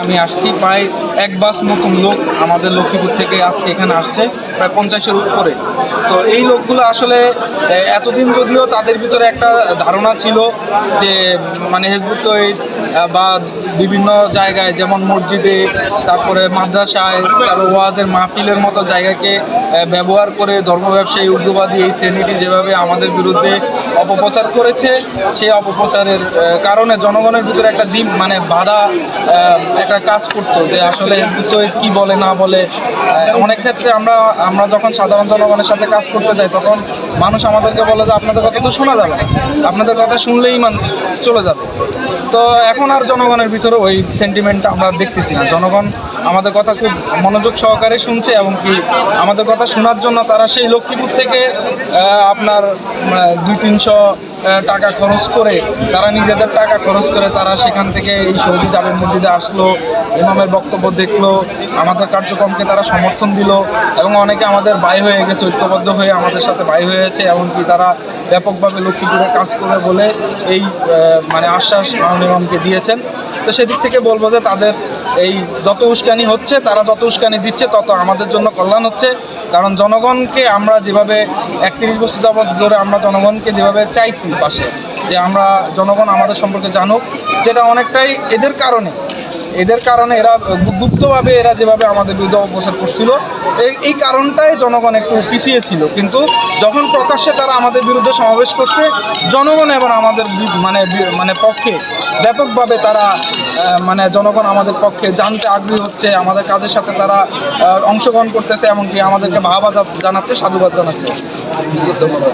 আমি আসছি প্রায় এক বাস মতন লোক আমাদের লক্ষ্মীপুর থেকে আজকে এখানে আসছে প্রায় 50-এর উপরে। তো এই লোকগুলো আসলে এতদিন যদিও তাদের ভিতরে একটা ধারণা ছিল যে মানে হিজবুত তৌহিদ বা বিভিন্ন জায়গায় যেমন মসজিদে, তারপরে মাদ্রাসায়, তারপর ওয়াজের মাহফিলের মতো জায়গাকে ব্যবহার করে ধর্ম ব্যবসায়ী, উগ্রবাদী এই শ্রেণীটি যেভাবে আমাদের বিরুদ্ধে অপপ্রচার করেছে, সেই অপপ্রচারের কারণে জনগণের ভিতরে একটা মানে বাধা একটা কাজ করতো যে আসলে হিজবুত তৌহিদ কী বলে না বলে। অনেক ক্ষেত্রে আমরা যখন সাধারণ জনগণের সাথে কাজ করতে যাই তখন মানুষ আমাদেরকে বলে যে আপনাদের কথা তো শোনা যাবে, আপনাদের কথা শুনলেই চলে যাবে। তো এখন আর জনগণের ভিতরে ওই সেন্টিমেন্টটা আমরা দেখতেছি না। জনগণ আমাদের কথা খুব মনোযোগ সহকারে শুনছে এবং কি আমাদের কথা শোনার জন্য তারা সেই লক্ষ্মীপুর থেকে আপনার 200-300 টাকা খরচ করে, তারা নিজেদের টাকা খরচ করে তারা সেখান থেকে এই সৌদি জামে মসজিদে আসলো, ইমামের বক্তব্য দেখলো, আমাদের কার্যক্রমকে তারা সমর্থন দিল এবং অনেকে আমাদের ভাই হয়ে গেছে, ঐক্যবদ্ধ হয়ে আমাদের সাথে ভাই হয়েছে। এমনকি তারা ব্যাপকভাবে লক্ষ্মীপুরে কাজ করে বলে এই মানে আশ্বাস ইমামকে দিয়েছেন। তো সেদিক থেকে বলবো যে তাদের এই যত উস্কানি হচ্ছে, তারা যত উস্কানি দিচ্ছে তত আমাদের জন্য কল্যাণ হচ্ছে। কারণ জনগণকে আমরা যেভাবে 31 বছর যাবত ধরে আমরা জনগণকে যেভাবে চাইছি পাশে, যে আমরা জনগণ আমাদের সম্পর্কে জানুক, যেটা অনেকটাই এদের কারণে এরা গুপ্তভাবে এরা যেভাবে আমাদের বিরুদ্ধে অপপ্রচার করছিল, এই কারণটাই জনগণ একটু পিছিয়ে ছিল। কিন্তু যখন প্রকাশ্যে তারা আমাদের বিরুদ্ধে সমাবেশ করছে, জনগণ এবার আমাদের মানে পক্ষে ব্যাপকভাবে তারা মানে জনগণ আমাদের পক্ষে জানতে আগ্রহী হচ্ছে, আমাদের কাজের সাথে তারা অংশগ্রহণ করতেছে, এমনকি আমাদেরকে বাহবা জানাচ্ছে, সাধুবাদ জানাচ্ছে। ধন্যবাদ।